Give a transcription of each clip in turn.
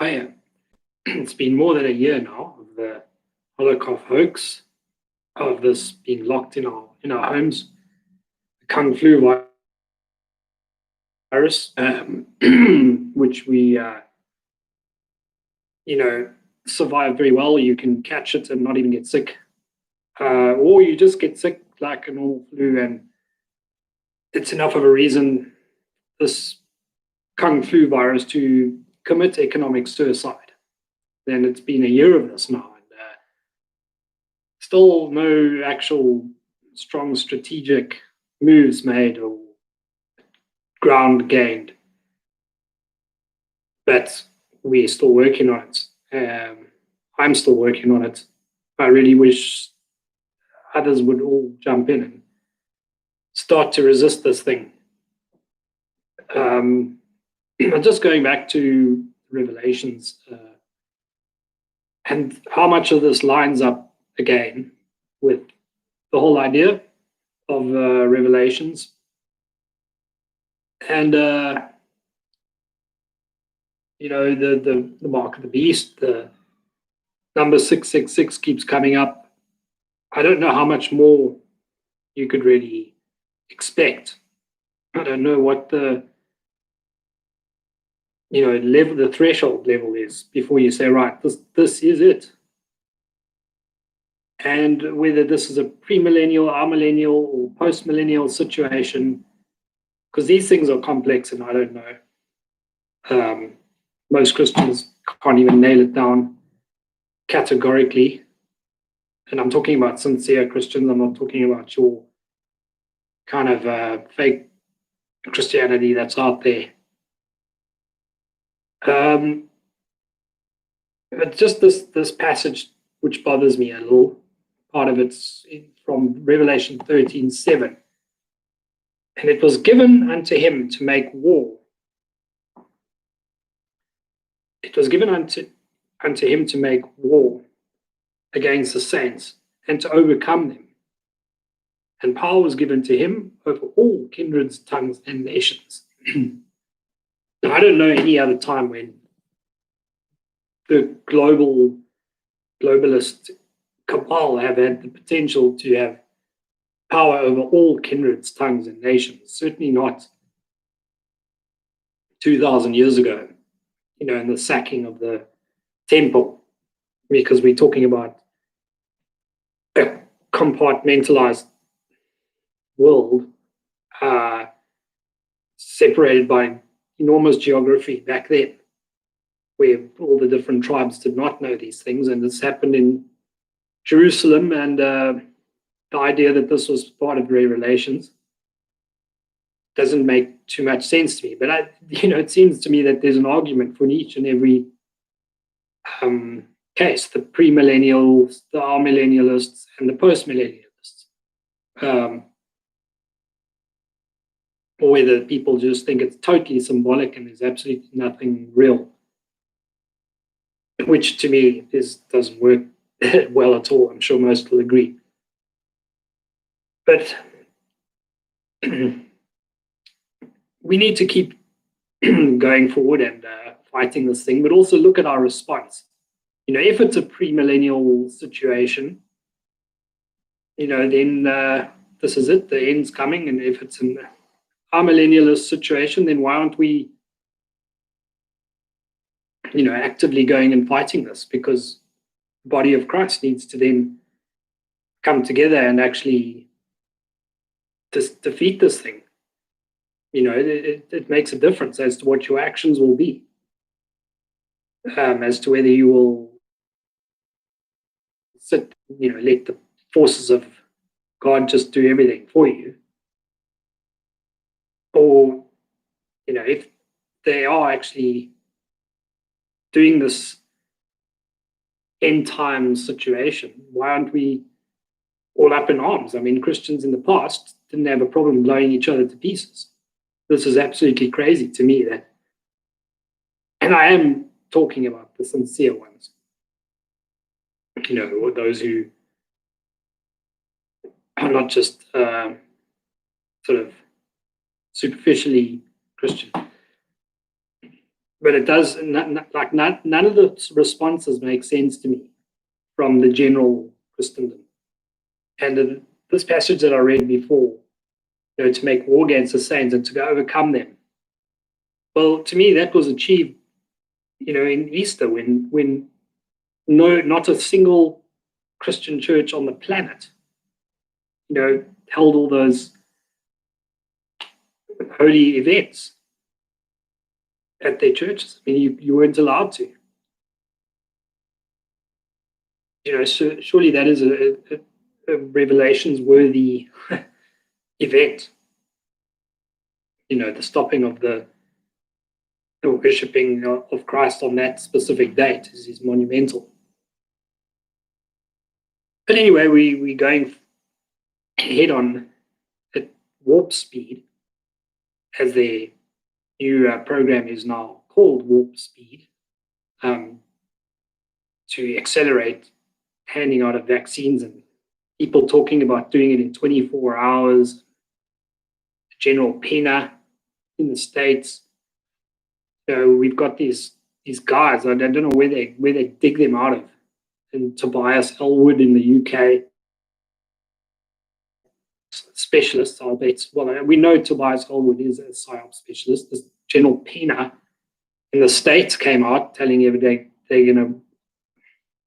Oh yeah, it's been more than a year now of the Holocaust hoax, of this being locked in our homes, the Kung Flu virus, which we survive very well. You can catch it and not even get sick, or you just get sick like a normal flu, and it's enough of a reason, this Kung Flu virus, to commit economic suicide. Then it's been a year of this now, and still no actual strong strategic moves made or ground gained. But we're still working on it. I'm still working on it. I really wish others would all jump in and start to resist this thing. Just going back to Revelations, and how much of this lines up again with the whole idea of Revelations. And the mark of the beast, the number 666 keeps coming up. I don't know how much more you could really expect. I don't know what the level, the threshold level is before you say, right, this is it. And whether this is a premillennial, amillennial, or postmillennial situation, because these things are complex and I don't know. Most Christians can't even nail it down categorically. And I'm talking about sincere Christians. I'm not talking about your kind of fake Christianity that's out there. But just this passage, which bothers me a little, part of it's from Revelation 13:7. And it was given unto him to make war. It was given unto him to make war against the saints and to overcome them. And power was given to him over all kindreds, tongues, and nations. Now, I don't know any other time when the globalist cabal have had the potential to have power over all kindreds, tongues, and nations. Certainly not 2,000 years ago, in the sacking of the temple, because we're talking about a compartmentalized world, separated by enormous geography back then, where all the different tribes did not know these things. And this happened in Jerusalem, and the idea that this was part of Revelations doesn't make too much sense to me. But it seems to me that there's an argument for each and every case: the premillennials, the amillennialists, and the postmillennialists. Or whether people just think it's totally symbolic and there's absolutely nothing real, which to me doesn't work well at all. I'm sure most will agree. But we need to keep going forward and fighting this thing, but also look at our response. If it's a premillennial situation, then this is it, the end's coming. And if it's an amillennialist situation, then why aren't we, actively going and fighting this? Because the body of Christ needs to then come together and actually defeat this thing. It makes a difference as to what your actions will be, as to whether you will sit, let the forces of God just do everything for you, or if they are actually doing this end time situation, why aren't we all up in arms? I mean, Christians in the past didn't have a problem blowing each other to pieces. This is absolutely crazy to me, and I am talking about the sincere ones, or those who are not just sort of superficially Christian. but it does, like none of the responses make sense to me from the general Christendom. And this passage that I read before, to make war against the saints and to go overcome them. Well, to me, that was achieved, in Easter when not a single Christian church on the planet, held all those holy events at their churches. I mean, you weren't allowed to. So surely that is a Revelations-worthy event. The stopping of the worshipping of Christ on that specific date is monumental. But anyway, we're going ahead on at warp speed, as their new program is now called Warp Speed, to accelerate handing out of vaccines, and people talking about doing it in 24 hours. General Pena in the States. We've got these guys. I don't know where they dig them out of. And Tobias Elwood in the UK, specialists, I'll bet. Well, we know Tobias Elwood is a PSYOP specialist. This General Pena in the States came out telling everybody they're going to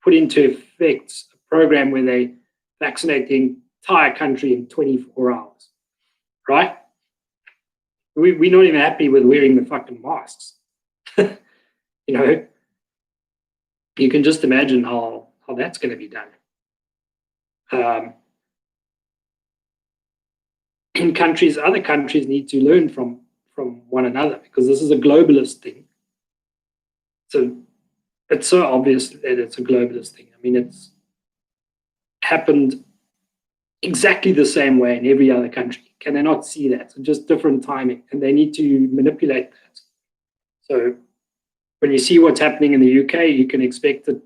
put into effect a program where they vaccinate the entire country in 24 hours, right? We're not even happy with wearing the fucking masks. You can just imagine how that's going to be done. Other countries need to learn from one another, because this is a globalist thing. So it's so obvious that it's a globalist thing. I mean, it's happened exactly the same way in every other country. Can they not see that? So just different timing, and they need to manipulate that. So when you see what's happening in the UK, you can expect it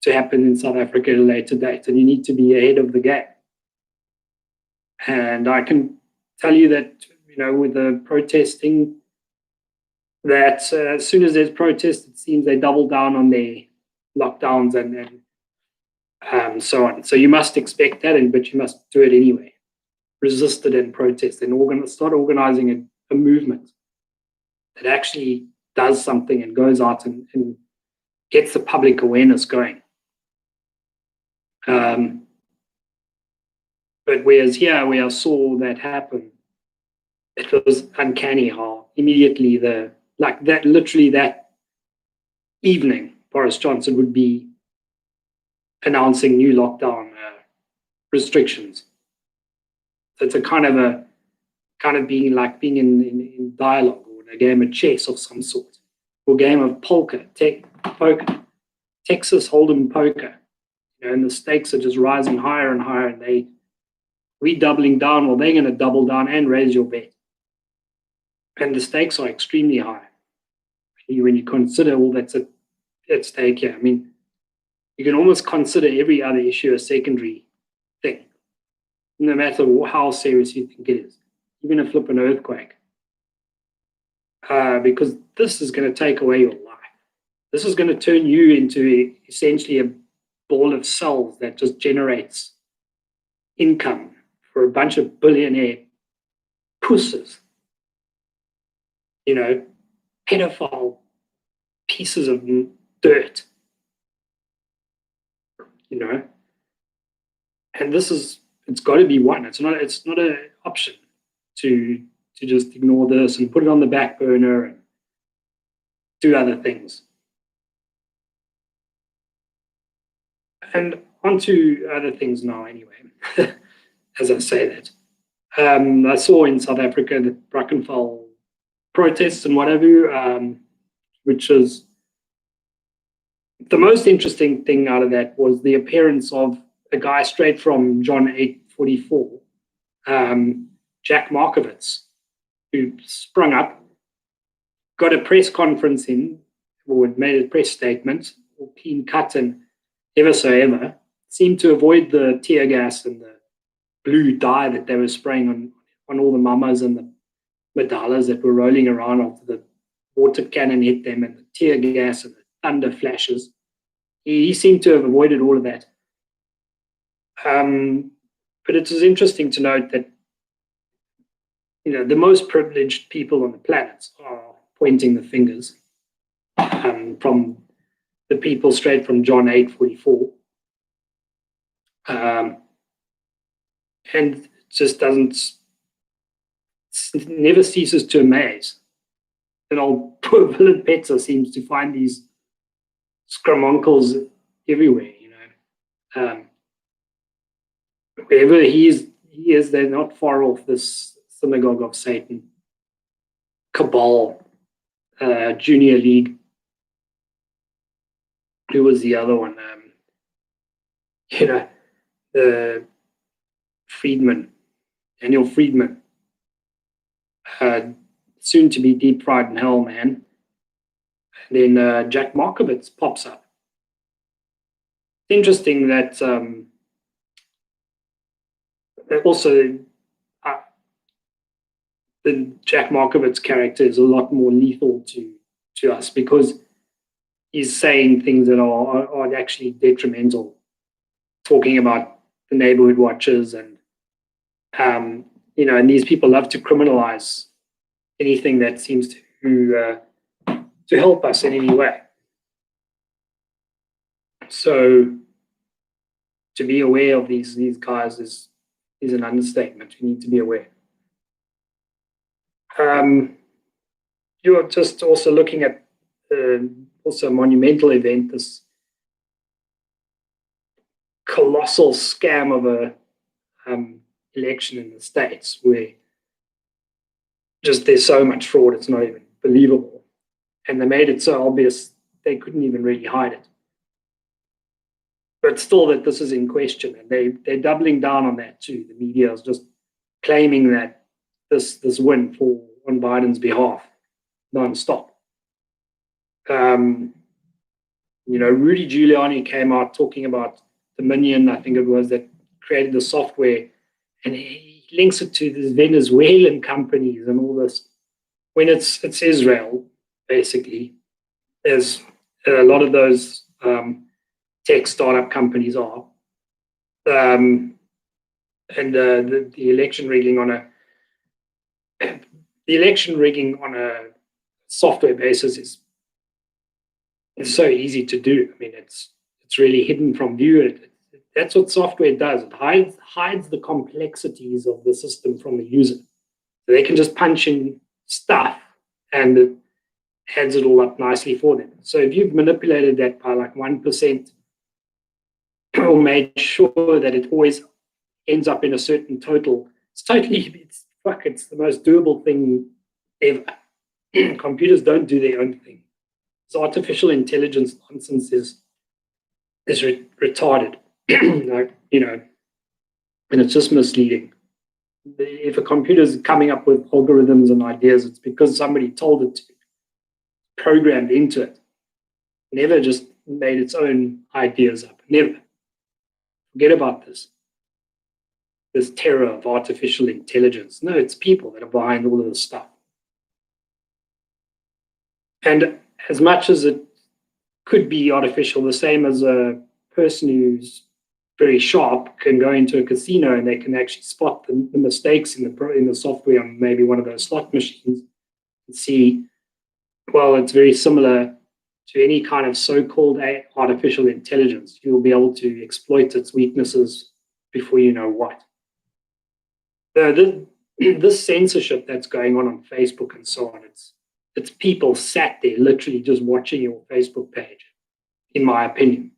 to happen in South Africa at a later date, and you need to be ahead of the game. And I can tell you that, with the protesting, that as soon as there's protest, it seems they double down on their lockdowns and so on. So you must expect that, but you must do it anyway. Resist it and protest, and start organizing a movement that actually does something and goes out and gets the public awareness going. But whereas here, where I saw that happen, it was uncanny how immediately literally that evening, Boris Johnson would be announcing new lockdown restrictions. So it's a kind of being in dialogue, or in a game of chess of some sort, or a game of poker, Texas Hold'em poker. And the stakes are just rising higher and higher, and we doubling down, well, they're going to double down and raise your bet. And the stakes are extremely high when you consider all that's at stake here. I mean, you can almost consider every other issue a secondary thing, no matter how serious you think it is, even a flipping earthquake. Because this is going to take away your life. This is going to turn you into essentially a ball of cells that just generates income for a bunch of billionaire pusses. Pedophile pieces of dirt. And it's got to be one. It's not an option to just ignore this and put it on the back burner and do other things. And on to other things now, anyway, as I say that. I saw in South Africa the Brackenfell protests and whatever, which is the most interesting thing out of that was the appearance of a guy straight from John 8:44, Jack Markowitz, who sprung up, got a press conference or made a press statement, all clean cut and ever so ever, seemed to avoid the tear gas and the blue dye that they were spraying on all the mamas and the medalas that were rolling around after the water cannon hit them and the tear gas and the thunder flashes. He seemed to have avoided all of that. But it is interesting to note that the most privileged people on the planet are pointing the fingers from the people straight from John 8:44. And it just never ceases to amaze. And old poor villain Petzer seems to find these scrumuncles everywhere, wherever he is, they're not far off this Synagogue of Satan, cabal, junior league. Who was the other one? The Daniel Friedman, soon to be deep fried in hell, man. And then Jack Markovitz pops up. It's interesting that also the Jack Markovitz character is a lot more lethal to us because he's saying things that are actually detrimental, talking about the neighborhood watchers and and these people love to criminalize anything that seems to help us in any way. So to be aware of these guys is an understatement. You need to be aware. You're just also looking at also a monumental event, this colossal scam of a election in the States where just there's so much fraud, it's not even believable. And they made it so obvious they couldn't even really hide it. But still that this is in question, and they're doubling down on that too. The media is just claiming that this win on Biden's behalf non-stop. Rudy Giuliani came out talking about Dominion, I think it was, that created the software, and he links it to these Venezuelan companies and all this, when it's Israel, basically. There's a lot of those tech startup companies are. And the election rigging on a software basis is so easy to do. I mean, it's really hidden from view. That's what software does. It hides the complexities of the system from the user. So they can just punch in stuff and it adds it all up nicely for them. So if you've manipulated that by like 1% or made sure that it always ends up in a certain total, it's the most doable thing ever. Computers don't do their own thing. This artificial intelligence nonsense is retarded. And it's just misleading. If a computer is coming up with algorithms and ideas, it's because somebody told it to, programmed into it. Never just made its own ideas up. Never. Forget about this terror of artificial intelligence. No, it's people that are behind all of this stuff. And as much as it could be artificial, the same as a person who's very sharp can go into a casino and they can actually spot the mistakes in the software on maybe one of those slot machines and see, well, it's very similar to any kind of so-called artificial intelligence. You'll be able to exploit its weaknesses before you know what. This censorship that's going on Facebook and so on, it's people sat there literally just watching your Facebook page, in my opinion.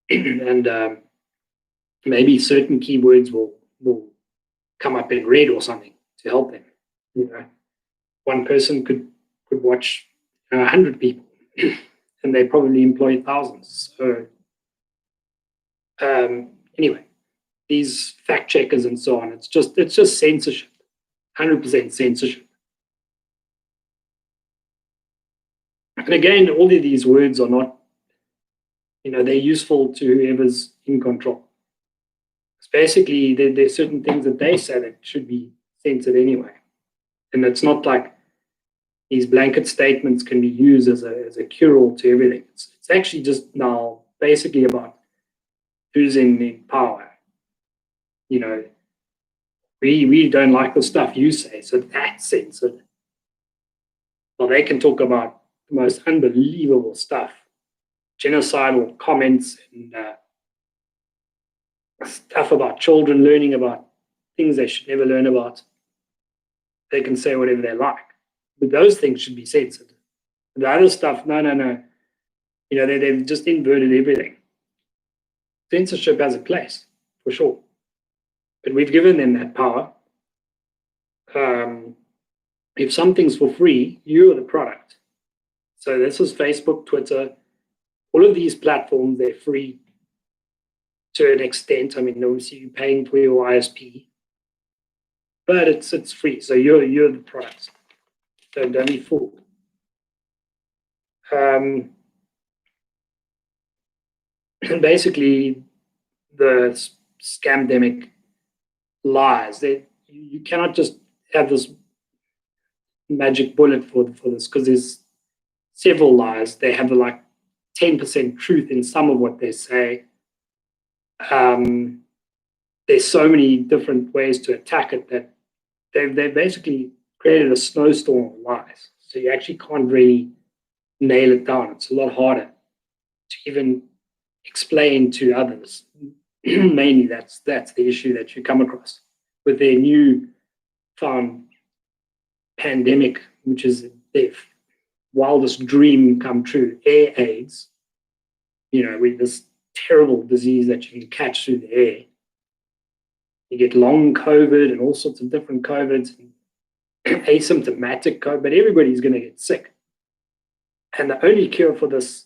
And maybe certain keywords will come up in red or something to help them. One person could watch 100 people, and they probably employ thousands. So anyway, these fact checkers and so on, it's just censorship, 100% censorship. And again, all of these words are not, they're useful to whoever's in control. It's basically, there's certain things that they say that should be censored anyway. And it's not like these blanket statements can be used as a cure-all to everything. It's actually just now basically about who's in power. We don't like the stuff you say, so that's censored. Well, they can talk about the most unbelievable stuff, genocidal comments and stuff about children learning about things they should never learn about. They can say whatever they like, but those things should be censored. The other stuff, no. They've just inverted everything. Censorship has a place, for sure. But we've given them that power. If something's for free, you're the product. So this is Facebook, Twitter, all of these platforms, they're free to an extent. I mean, obviously you're paying for your ISP, but it's free. So you're the product. So don't be fooled. And basically, the scamdemic lies. You cannot just have this magic bullet for this, because there's several lies. They have like 10% truth in some of what they say. There's so many different ways to attack it that they've basically created a snowstorm of lies. So you actually can't really nail it down. It's a lot harder to even explain to others. Mainly that's the issue that you come across with their new found pandemic, which is their wildest dream come true, air AIDS. With this terrible disease that you can catch through the air. You get long COVID and all sorts of different COVIDs, and asymptomatic COVID, but everybody's going to get sick. And the only cure for this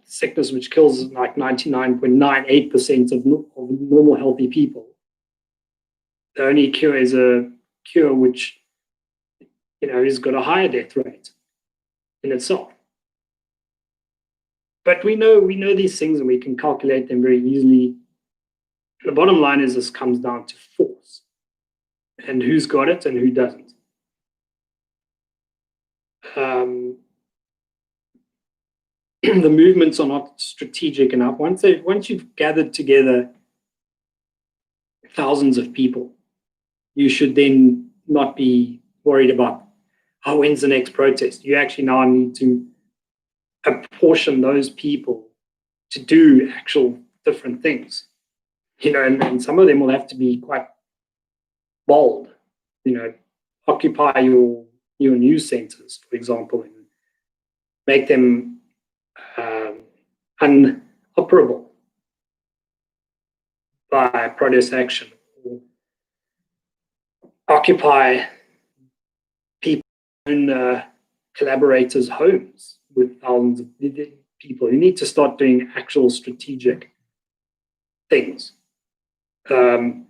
sickness, which kills like 99.98% of normal healthy people, the only cure is a cure which has got a higher death rate in itself. But we know these things, and we can calculate them very easily. The bottom line is this comes down to force, and who's got it and who doesn't. The movements are not strategic enough. Once you've gathered together thousands of people, you should then not be worried about, when's the next protest. You actually now need to apportion those people to do actual different things. And some of them will have to be quite bold. Occupy your news centers, for example, and make them unoperable by protest action. Or occupy people in collaborators' homes with thousands of people. You need to start doing actual strategic things. Of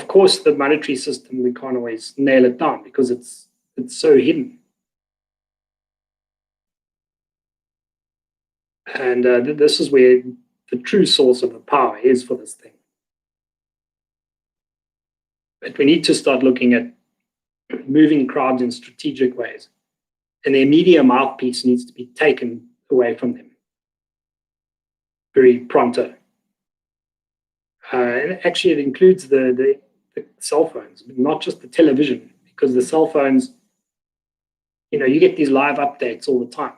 course, the monetary system, we can't always nail it down because it's so hidden. And this is where the true source of the power is for this thing. But we need to start looking at moving crowds in strategic ways. And their media mouthpiece needs to be taken away from them very pronto. And actually, it includes the cell phones, but not just the television, because the cell phones, you get these live updates all the time.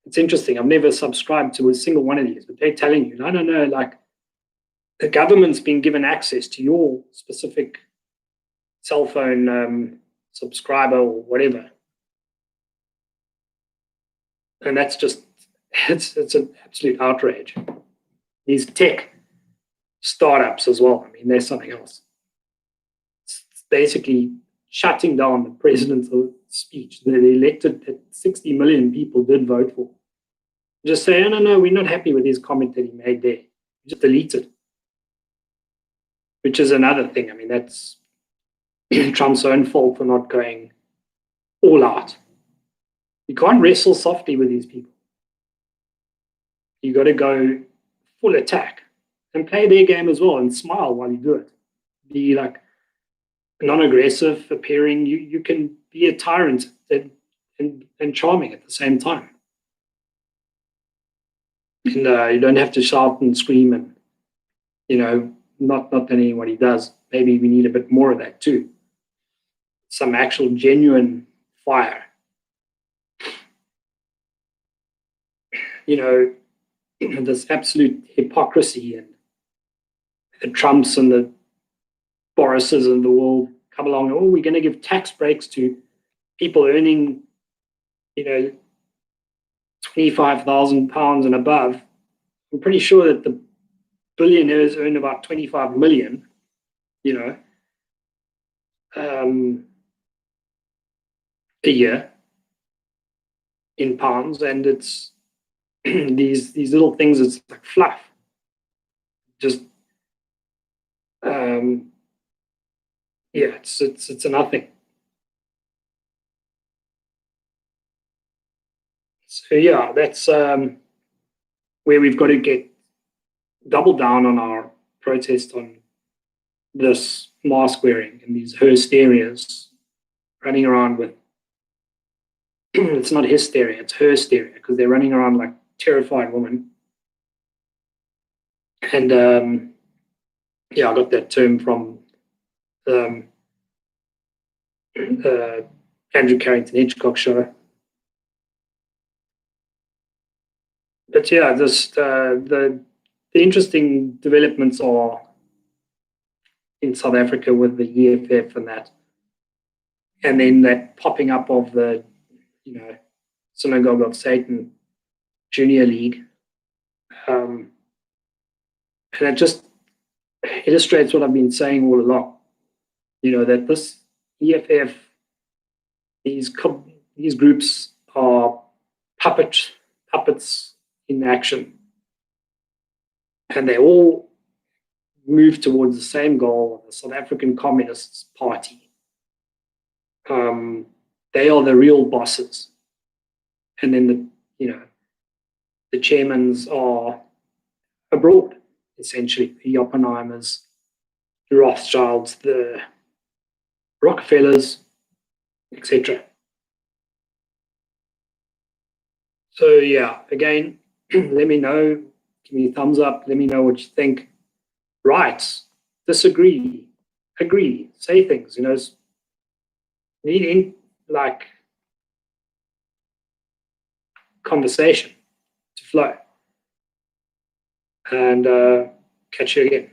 It's interesting. I've never subscribed to a single one of these, but they're telling you, no, like the government's been given access to your specific cell phone subscriber or whatever. And that's just, it's an absolute outrage. These tech startups as well, they're something else. It's basically shutting down the president's speech. The elected that 60 million people did vote for. Just say, no, we're not happy with his comment that he made there. Just delete it. Which is another thing. That's Trump's own fault for not going all out. You can't wrestle softly with these people. You got to go full attack and play their game as well and smile while you do it. Be like, non-aggressive appearing. You can be a tyrant and charming at the same time. And you don't have to shout and scream, and not that anybody does. Maybe we need a bit more of that too. Some actual genuine fire. This absolute hypocrisy, and the Trumps and the Borises of the world come along. Oh, we're going to give tax breaks to people earning, £25,000 and above. I'm pretty sure that the billionaires earn about 25 million. A year in pounds, and it's these little things. It's like fluff. Just it's a nothing. So yeah, that's where we've got to get double down on our protest on this mask wearing and these Hersterias running around with. It's not hysteria, it's Hersteria, because they're running around like terrified women. And I got that term from Andrew Carrington Hitchcock show. But yeah, just the interesting developments are in South Africa with the EFF and that, and then that popping up of the Synagogue of Satan Junior League, and it just illustrates what I've been saying all along. That this EFF, these groups are puppets in action, and they all move towards the same goal, the South African Communist Party. They are the real bosses, and then the chairmans are abroad, essentially. The Oppenheimers, the Rothschilds, the Rockefellers, etc. So yeah, again, let me know. Give me a thumbs up. Let me know what you think. Right, disagree, agree, say things. Need conversation to flow. And catch you again.